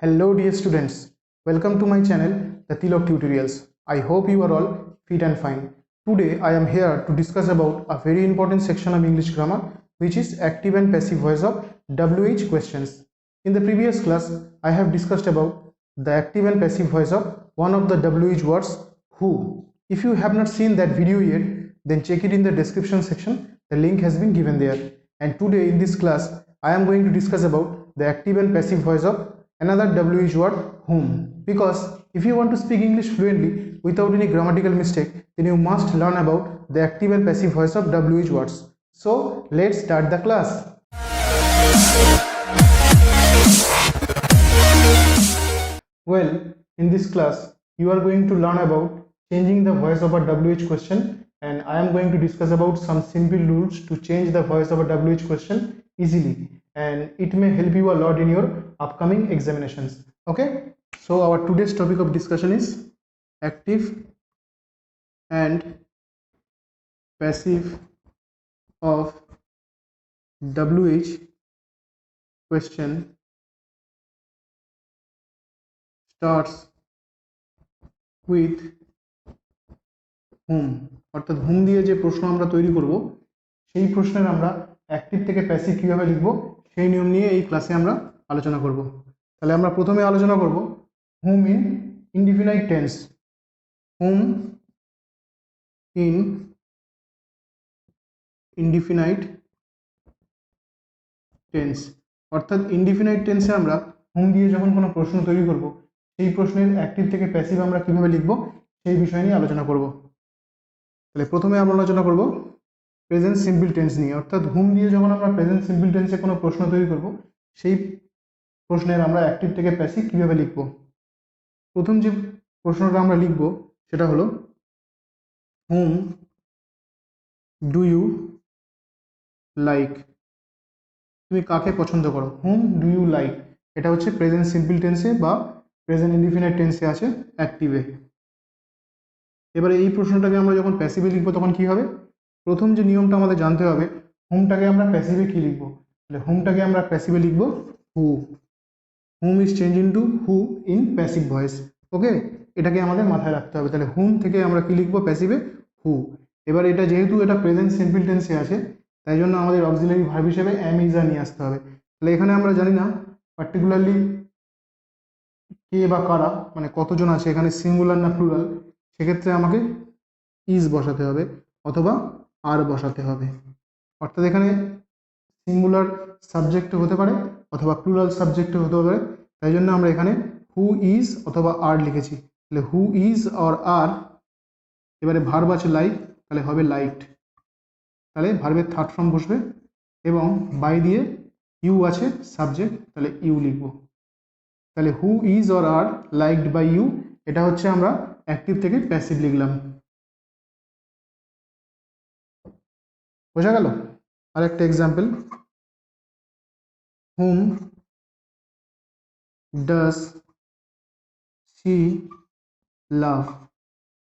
Hello dear students, welcome to my channel The Tilok Tutorials. I hope you are all fit and fine. Today I am here to discuss about a very important section of English grammar, which is active and passive voice of WH questions. In the previous class I have discussed about the active and passive voice of one of the WH words, who. If you have not seen that video yet, then check it in the description section. The link has been given there. And today in this class I am going to discuss about the active and passive voice of another WH word, whom. Because if you want to speak English fluently without any grammatical mistake, then you must learn about the active and passive voice of WH words. So let's start the class. Well, in this class you are going to learn about changing the voice of a WH question, and I am going to discuss about some simple rules to change the voice of a WH question easily, and it may help you a lot in your upcoming examinations. Okay, so our today's topic of discussion is active and passive of WH question starts with whom. অর্থাৎ whom দিয়ে যে প্রশ্ন আমরা তৈরি করব, সেই প্রশ্নের আমরা অ্যাক্টিভ থেকে প্যাসিভ কিভাবে লিখব সেই নিয়ম নিয়ে এই ক্লাসে আমরা আলোচনা করব। তাহলে আমরা প্রথমে আলোচনা করব whom in indefinite tense. whom in indefinite tense, অর্থাৎ ইনডিফিনাইট টেন্সে আমরা whom দিয়ে যখন কোনো প্রশ্ন তৈরি করব, সেই প্রশ্নের অ্যাক্টিভ থেকে প্যাসিভ আমরা কিভাবে লিখব সেই বিষয় নিয়ে আলোচনা করব। তাহলে প্রথমে আমরা আলোচনা করব প্রেজেন্ট সিম্পল টেন্স নিয়ে। অর্থাৎ whom দিয়ে যখন আমরা প্রেজেন্ট সিম্পল টেন্সে কোনো প্রশ্ন তৈরি করব, সেই প্রশ্নের আমরা অ্যাক্টিভ থেকে প্যাসিভ কিভাবে লিখব। প্রথম যে প্রশ্নটা আমরা লিখব সেটা হলো whom do you like, তুমি কাকে পছন্দ করো। whom do you like এটা হচ্ছে প্রেজেন্ট সিম্পল টেন্সে বা প্রেজেন্ট ইনডিফিনাইট টেন্সে আছে অ্যাক্টিভে। এবারে এই প্রশ্নটাকে আমরা যখন প্যাসিভে লিখবো তখন কি হবে, প্রথম যে নিয়মটা আমাদের জানতে হবে, হুমটাকে আমরা প্যাসিভে কি লিখবো। তাহলে হুমটাকে আমরা প্যাসিভে লিখবো who. Whom is change into who in passive voice. Okay, এটাকে আমাদের মাথায় রাখতে হবে। তাহলে হুম থেকে আমরা কি লিখবো প্যাসিভে, হু। এবার এটা যেহেতু এটা প্রেজেন্ট সিম্পল টেন্সে আছে, তাই জন্য আমাদের অক্সিলারি ভার্ব হিসেবে অ্যাম ইজ আর নিয়ে আসতে হবে। তাহলে এখানে আমরা জানি না পার্টিকুলারলি কে বা কারা, মানে কতজন আছে, এখানে সিঙ্গুলার না প্লুরাল, সেক্ষেত্রে আমাকে ইজ বসাতে হবে অথবা আর বসাতে হবে। অর্থাৎ এখানে সিঙ্গুলার সাবজেক্ট হতে পারে অথবা প্লুরাল সাবজেক্ট হতে পারে, তাই জন্য আমরা এখানে হু ইজ অথবা আর লিখেছি। তাহলে হু ইজ অর আর, এবারে ভার্ব আছে লাইক, তাহলে হবে লাইকড। তাহলে ভার্বের থার্ড ফর্ম বসবে এবং বাই দিয়ে ইউ আছে সাবজেক্ট, তাহলে ইউ লিখব। তাহলে who is or are liked by you, এটা হচ্ছে আমরা অ্যাক্টিভ থেকে প্যাসিভ লিখলাম। বোঝা গেল? আর একটা example, whom does she love,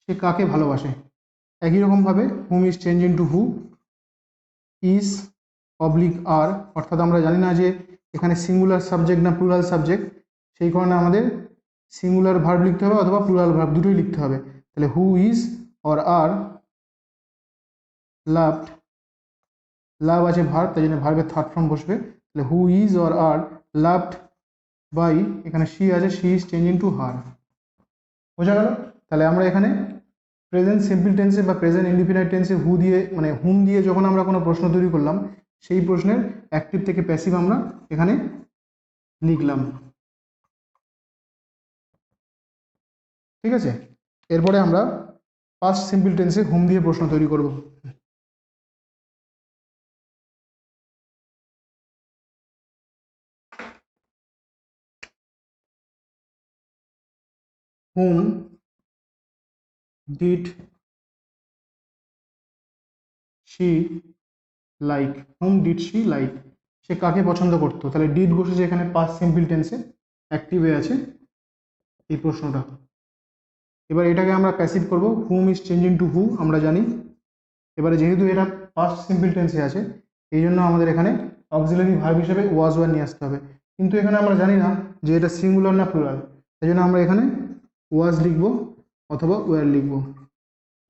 সে কাকে ভালোবাসে। একই রকমভাবে whom is change into who, is oblique are, অর্থাৎ আমরা জানি না যে এখানে সিঙ্গুলার সাবজেক্ট না প্লুরাল সাবজেক্ট, সেই কারণে আমাদের সিঙ্গুলার ভার্ব লিখতে হবে অথবা প্লুরাল ভার্ব, দুটোই লিখতে হবে। তাহলে who is or are loved, love আছে ভার্ব, তাই জন্য ভার্বের থার্ড ফর্ম বসবে। তাহলে who is or are loved by, এখানে শি আছে, she is change into her. বোঝা গেল? তাহলে আমরা এখানে প্রেজেন্ট সিম্পল টেন্সে বা প্রেজেন্ট ইনডিফিনাইট টেন্সে হু দিয়ে, মানে হুম দিয়ে যখন আমরা কোনো প্রশ্ন তৈরি করলাম, সেই প্রশ্নের অ্যাক্টিভ থেকে প্যাসিভ আমরা এখানে লিখলাম। ঠিক আছে, এরপরে আমরা পাস্ট সিম্পল টেন্সে হুম দিয়ে প্রশ্ন তৈরি করব। Whom did she like, whom did she like, সে কাকে পছন্দ করতো। তাহলে ডিড বসেছে এখানে পাস্ট সিম্পল টেন্সে, অ্যাক্টিভে আছে এই প্রশ্নটা। এবার এটাকে আমরা প্যাসিভ করব, হুম ইজ চেঞ্জিং টু হু, আমরা জানি। এবারে যেহেতু এটা পাস্ট সিম্পল টেন্সে আছে, এই জন্য আমাদের এখানে অক্সিলারি ভার্ব হিসেবে ওয়াজ ওয়ার নিয়ে আসতে হবে। কিন্তু এখানে আমরা জানি না যে এটা সিঙ্গুলার না প্লুরাল, সেই জন্য আমরা এখানে ওয়াজ লিখব অথবা ওয়্যার লিখব।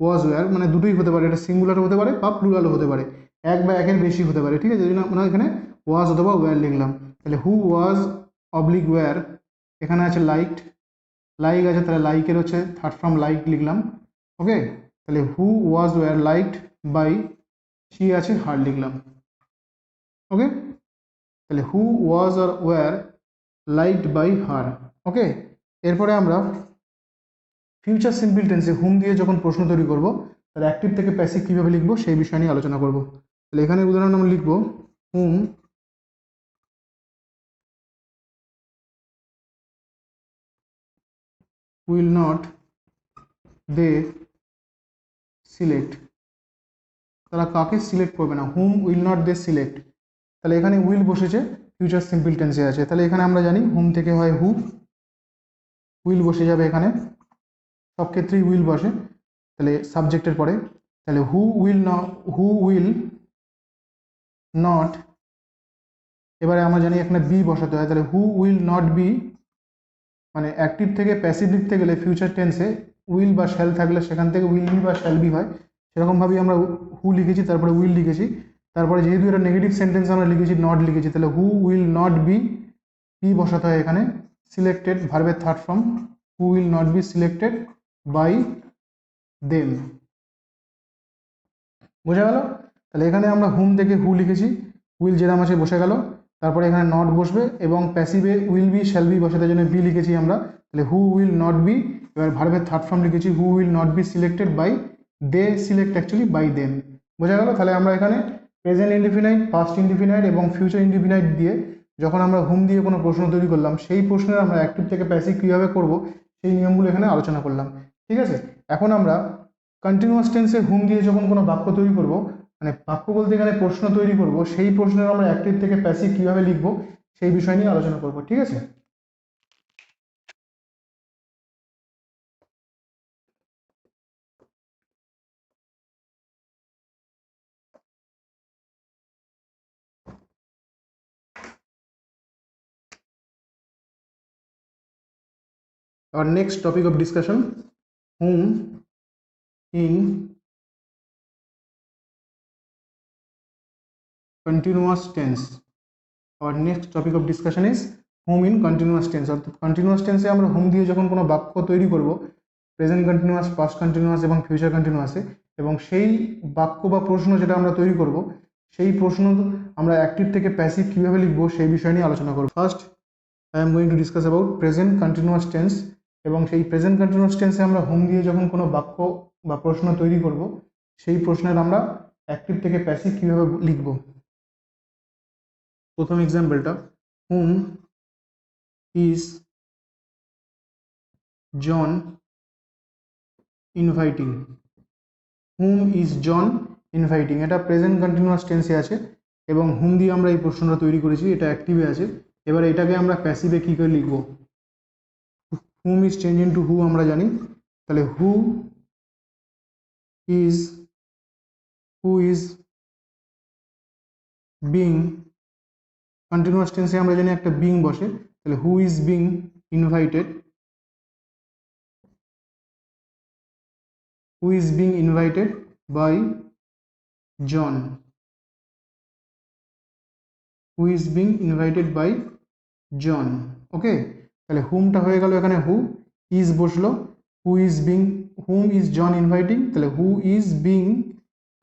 ওয়াজ ওয়্যার মানে দুটোই হতে পারে, এটা সিঙ্গুলারও হতে পারে বা প্লুরালও হতে পারে, এক বা একের বেশি হতে পারে, ঠিক আছে। এই জন্য আমরা এখানে ওয়াজ অথবা ওয়্যার লিখলাম। তাহলে হু ওয়াজ অবলিক ওয়্যার, এখানে আছে লাইকড, লাইক আছে, তাহলে লাইকের হচ্ছে থার্ড ফর্ম লাইক লিখলাম। ওকে, তাহলে who was were liked by, she আছে হার লিখলাম। ওকে, তাহলে who was or were liked by her. Okay, এরপরে আমরা ফিউচার সিম্পল টেন্সে হুম দিয়ে যখন প্রশ্ন তৈরি করব, তাহলে অ্যাক্টিভ থেকে প্যাসিভ কীভাবে লিখবো সেই বিষয় নিয়ে আলোচনা করব। তাহলে এখানে উদাহরণ আমরা লিখব হুম উইল নট দে সিলেক্ট, তারা কাকে সিলেক্ট করবে না, হুম উইল নট দে সিলেক্ট। তাহলে এখানে উইল বসেছে, ফিউচার সিম্পল টেন্সে আছে, তাহলে এখানে আমরা জানি হুম থেকে হয় হু, উইল বসে যাবে এখানে, সব ক্ষেত্রেই উইল বসে, তাহলে সাবজেক্টের পরে। তাহলে হু উইল নট, এবারে আমরা জানি এখানে বি বসাতে হয়, তাহলে হু উইল নট বি, মানে অ্যাক্টিভ থেকে প্যাসিভ লিখতে গেলে ফিউচার টেন্সে উইল বা শ্যাল থাকলে সেখান থেকে উইল বি বা শ্যাল বি হয়, সেরকমভাবেই আমরা হু লিখেছি, তারপরে উইল লিখেছি, তারপরে যেহেতু এটা নেগেটিভ সেন্টেন্স আমরা লিখেছি নট লিখেছি, তাহলে who will not be, be বসাতে হয় এখানে, সিলেক্টেড ভার্বের third form, who will not be selected by them. বোঝা গেল? তাহলে এখানে আমরা হুম থেকে হু লিখেছি, উইল যেরাম আছে বসে গেল, তারপরে এখানে নট বসবে এবং প্যাসিভে উইল বি শ্যাল বি বসাতে জন্য বি লিখেছি আমরা, তাহলে হু উইল নট বি, এবার ভার্বের থার্ড ফর্ম লিখেছি who will not be selected by, they select actually by them. বোঝা গেল? তাহলে আমরা এখানে প্রেজেন্ট ইনডিফিনাইট, পাস্ট ইনডিফিনাইট এবং ফিউচার ইনডিফিনাইট দিয়ে যখন আমরা হুম দিয়ে কোনো প্রশ্ন তৈরি করলাম, সেই প্রশ্নের আমরা অ্যাক্টিভ থেকে প্যাসিভ কীভাবে করব সেই নিয়মগুলো এখানে আলোচনা করলাম। ঠিক আছে, এখন আমরা কন্টিনিউয়াস টেন্সে হুম দিয়ে যখন কোনো বাক্য তৈরি করব, মানে বাক্য বলতে এখানে প্রশ্ন তৈরি করব, সেই প্রশ্নের আমরা অ্যাক্টিভ থেকে প্যাসিভ কীভাবে লিখব সেই বিষয় নিয়ে আলোচনা করব। ঠিক আছে, our next topic of discussion, whom in continuous tense. Our next topic of discussion is whom in continuous tense। অর্থাৎ কন্টিনিউয়াস টেন্সে আমরা হুম দিয়ে যখন কোনো বাক্য তৈরি করব, প্রেজেন্ট কন্টিনিউয়াস, পাস্ট কন্টিনিউয়াস এবং ফিউচার কন্টিনিউয়াসে, এবং সেই বাক্য বা প্রশ্ন যেটা আমরা তৈরি করব, সেই প্রশ্ন আমরা অ্যাক্টিভ থেকে প্যাসিভ কীভাবে লিখব সেই বিষয় নিয়ে আলোচনা করব। First I am going to discuss about present continuous tense, এবং সেই প্রেজেন্ট কন্টিনিউয়াস টেন্সে আমরা হুম দিয়ে যখন কোনো বাক্য বা প্রশ্ন তৈরি করব, সেই প্রশ্নের আমরা অ্যাক্টিভ থেকে প্যাসিভ কীভাবে লিখব। প্রথম এক্সাম্পলটা, whom is John inviting, whom is John inviting, এটা প্রেজেন্ট কন্টিনিউয়াস টেন্সে আছে এবং হুম দিয়ে আমরা এই প্রশ্নটা তৈরি করেছি, এটা অ্যাক্টিভে আছে। এবার এটাকে আমরা প্যাসিভে কী করে লিখব, হুম ইজ চেঞ্জ ইন টু হু আমরা জানি, তাহলে হু ইজ বিং, কন্টিনিউয়াস টেন্সে আমরা জানি একটা বিং বসে, তাহলে who is being invited, who is being invited by John, who is being invited by John. Okay, তাহলে হুমটা হয়ে গেল, এখানে হু, ইজ বসলো, who is being, whom is John inviting, তাহলে হু ইজ বিং,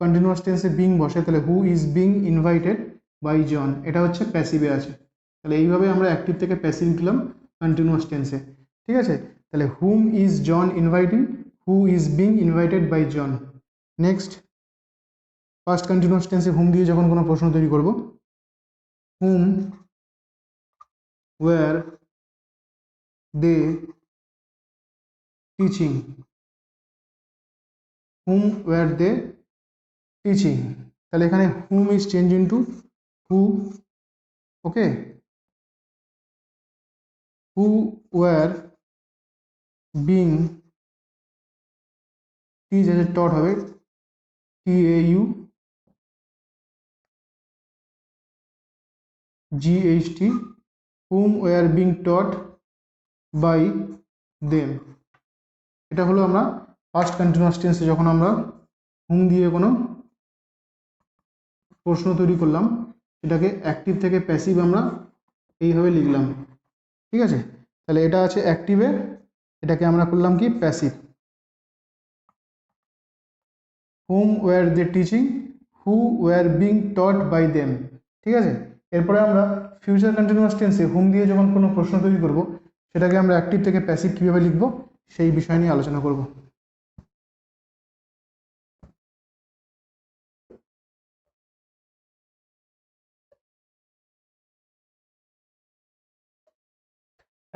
কন্টিনিউয়াস টেন্সে বিং বসে, তাহলে who is being invited by John, এটা হচ্ছে প্যাসিভে আছে। তাহলে এইভাবে আমরা অ্যাক্টিভ থেকে প্যাসিভ লিখলাম কন্টিনিউয়াস টেন্সে। ঠিক আছে, তাহলে whom is John inviting, who is being invited by John. Next, past continuous টেন্সে হুম দিয়ে যখন কোনো প্রশ্ন তৈরি করব, whom were they teaching, whom were they teaching, তাহলে এখানে whom is change into who. Okay, who were being, teach আছে টট হবে, TAU GHT whom were being taught by them। এটা হলো আমরা পাস্ট কন্টিনিউয়াস টেন্সে যখন আমরা whom দিয়ে কোনো প্রশ্ন তৈরি করলাম এটাকে অ্যাক্টিভ থেকে প্যাসিভ আমরা এইভাবে লিখলাম। ঠিক আছে, তাহলে এটা আছে অ্যাক্টিভে, এটাকে আমরা করলাম কি passive. whom were they teaching, who were being taught by them। ঠিক আছে, এরপরে আমরা ফিউচার কন্টিনিউয়াস টেন্সে হুম দিয়ে যখন কোনো প্রশ্ন তৈরি করব সেটাকে আমরা অ্যাক্টিভ থেকে প্যাসিভ কীভাবে লিখব সেই বিষয় নিয়ে আলোচনা করব।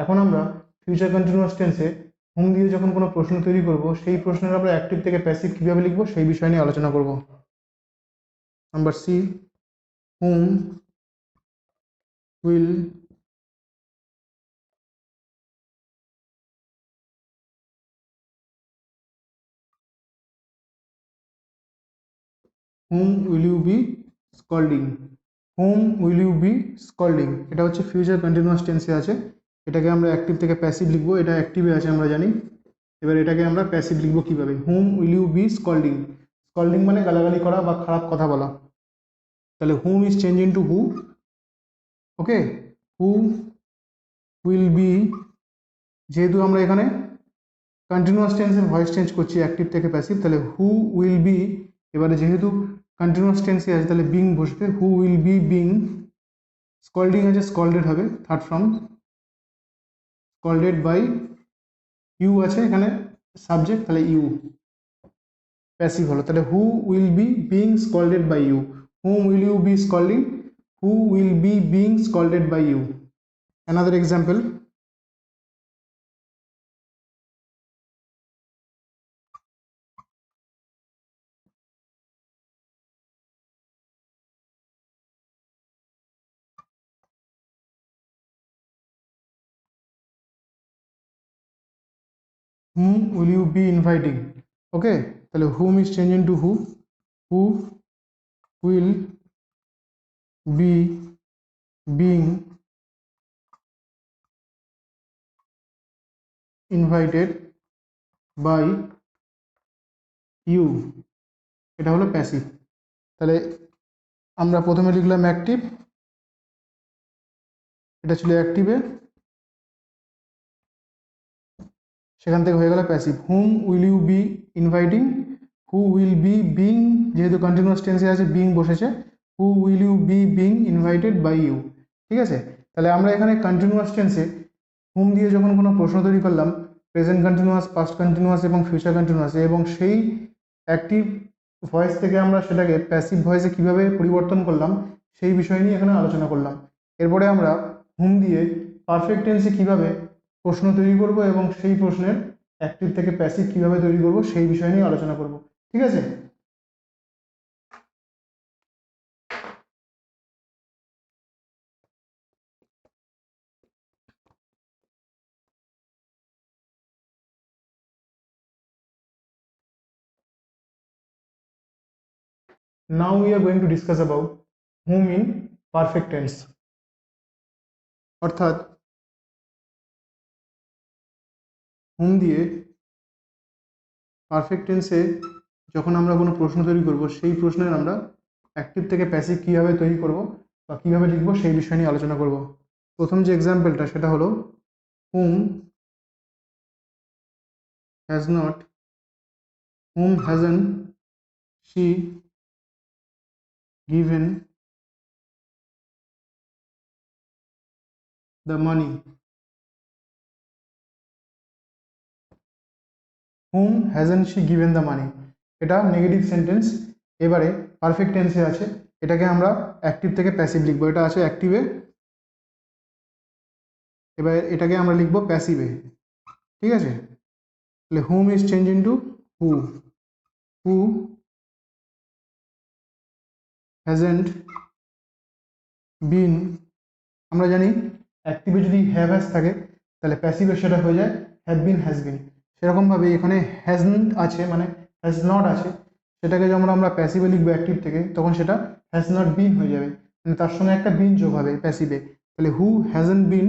এখন আমরা ফিউচার কন্টিনিউয়াস টেন্সে হুম দিয়ে যখন কোনো প্রশ্ন তৈরি করব সেই প্রশ্নের আমরা অ্যাক্টিভ থেকে প্যাসিভ কীভাবে লিখব সেই বিষয় নিয়ে আলোচনা করব। Number C, whom will whom will you be scolding, whom will you be scolding এটা হচ্ছে ফিউচার কন্টিনিউয়াস টেন্সে আছে, এটাকে আমরা অ্যাক্টিভ থেকে প্যাসিভ লিখবো, এটা অ্যাক্টিভে আছে আমরা জানি। এবার এটাকে আমরা প্যাসিভ লিখবো কিভাবে, whom will you be scolding, scolding মানে গালাগালি করা বা খারাপ কথা বলা, তাহলে whom is changed into who, okay, who will be, যেহেতু আমরা এখানে কন্টিনিউয়াস টেন্সের ভয়েস চেঞ্জ করছি অ্যাক্টিভ থেকে প্যাসিভ, তাহলে হু উইল বি, এবারে যেহেতু কন্টিনিউয়াস টেন্সে আছে তাহলে বিং বসবে, who will be being, scolding আছে স্কল্ডেড হবে, third form scolded by, you আছে এখানে সাবজেক্ট তাহলে ইউ প্যাসিভ হলো, তাহলে who will be being scolded by you, whom will you be scolding, who will be being scolded by you. Another example, whom will you be inviting, okay, তাহলে whom is changed into who, who will be being invited by you, এটা হলো passive. তাহলে আমরা প্রথমে লিখলাম active, এটা ছিল অ্যাক্টিভে, সেখান থেকে হয়ে গেল passive, whom will you be inviting, who will be being, যেহেতু কন্টিনিউয়াস টেন্সে আছে বিং বসেছে, who will you be being invited by you. ঠিক আছে, তাহলে আমরা এখানে কন্টিনিউয়াস টেন্সে হুম দিয়ে যখন কোনো প্রশ্ন তৈরি করলাম প্রেজেন্ট কন্টিনিউয়াস, পাস্ট কন্টিনিউয়াস এবং ফিউচার কন্টিনিউয়াস, এবং সেই অ্যাক্টিভ ভয়েস থেকে আমরা সেটাকে প্যাসিভ ভয়েসে কিভাবে পরিবর্তন করলাম সেই বিষয় নিয়ে এখানে আলোচনা করলাম। এরপরে আমরা হুম দিয়ে পারফেক্ট টেন্সে কিভাবে প্রশ্ন তৈরি করব এবং সেই প্রশ্নের অ্যাক্টিভ থেকে প্যাসিভ কিভাবে তৈরি করব সেই বিষয় নিয়ে আলোচনা করব। ঠিক আছে, now we are going to discuss about whom in perfect tense, অর্থাৎ হুম দিয়ে পারফেক্ট টেন্সে যখন আমরা কোনো প্রশ্ন তৈরি করব সেই প্রশ্নের আমরা অ্যাক্টিভ থেকে প্যাসিভ কীভাবে তৈরি করব বা কীভাবে লিখব সেই বিষয় নিয়ে আলোচনা করব। প্রথম যে এক্সাম্পলটা সেটা হলো whom has not, hmm hasn't she given the money, hmm hasn't she given the মানি, এটা নেগেটিভ সেন্টেন্স। এবারে পারফেক্ট টেন্সে আছে, এটাকে আমরা অ্যাক্টিভ থেকে প্যাসিভ লিখবো, এটা আছে অ্যাক্টিভে, এবার এটাকে আমরা লিখবো প্যাসিভে। ঠিক আছে, তাহলে whom is change into who, who hasn't been, আমরা জানি অ্যাক্টিভে যদি হ্যাভ হ্যাজ থাকে তাহলে প্যাসিভে সেটা হয়ে যায় হ্যাভ বিন হ্যাজ বিন, সেরকমভাবে এখানে হ্যাজন্ট আছে মানে হ্যাজ নট আছে, সেটাকে যখন আমরা প্যাসিভে লিখবো অ্যাক্টিভ থেকে তখন সেটা হ্যাজ নট বিন হয়ে যাবে, মানে তার সঙ্গে একটা বিন যোগ হবে প্যাসিভে, তাহলে হু হ্যাজেন্ট বিন,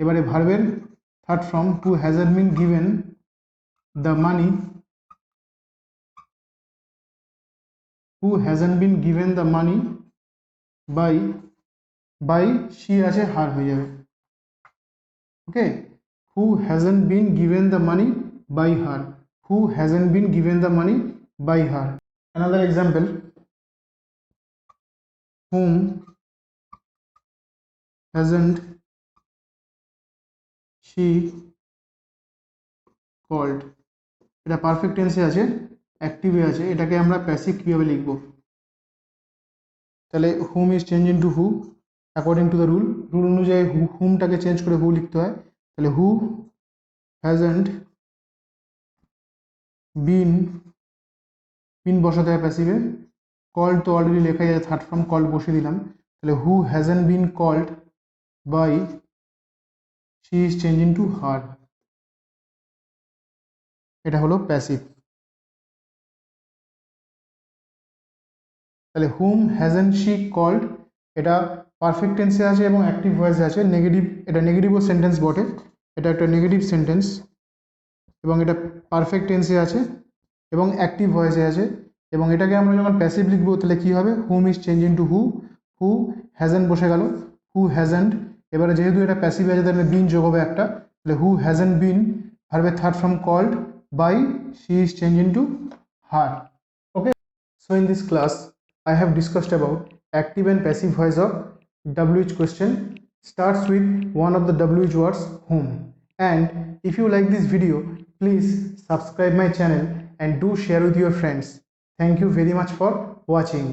এবারে ভার্বের third form, who hasn't been given the money, who hasn't been given the money by she আছে হার হয়ে যাবে। Okay, who hasn't been given the money by her, who hasn't been given the money by her. Another example, whom hasn't she called, এটা perfect টেন্সে আছে, অ্যাক্টিভে আছে, এটাকে আমরা passive কীভাবে লিখব? তাহলে whom is change in two who according to the rule অনুযায়ী হুমটাকে চেঞ্জ করে হু লিখতে হয়। তাহলে হু হ্যাজেন্ট বিন, বিন বসাতে হয় প্যাসিভে, কল্ড তো অলরেডি লেখাই আছে, থার্ড ফর্ম কল্ড বসিয়ে দিলাম। তাহলে who hasn't been called by she is change in two her, এটা হলো প্যাসিভ। তাহলে হুম হ্যাজেন্ট শি কল্ড, এটা পারফেক্ট টেন্সে আছে এবং অ্যাক্টিভ ভয়েসে আছে, নেগেটিভ, এটা নেগেটিভও সেন্টেন্স বটে, এটা একটা নেগেটিভ সেন্টেন্স এবং এটা পারফেক্ট টেন্সে আছে এবং অ্যাক্টিভ ভয়েসে আছে। এবং এটাকে আমরা যখন প্যাসিভ লিখবো তাহলে কী হবে? Whom is change in two who, who hasn't বসে গেল, হু হ্যাজেন্ট, এবারে যেহেতু এটা প্যাসিভ আছে তাহলে বিন যোগ হবে একটা, তাহলে হু হ্যাজেন্ট বিন, ভার্বের third form called by she is change in two her. Okay, so in this class I have discussed about active and passive voice of WH question. Starts with one of the WH words, whom. And if you like this video, please subscribe my channel and do share with your friends. Thank you very much for watching.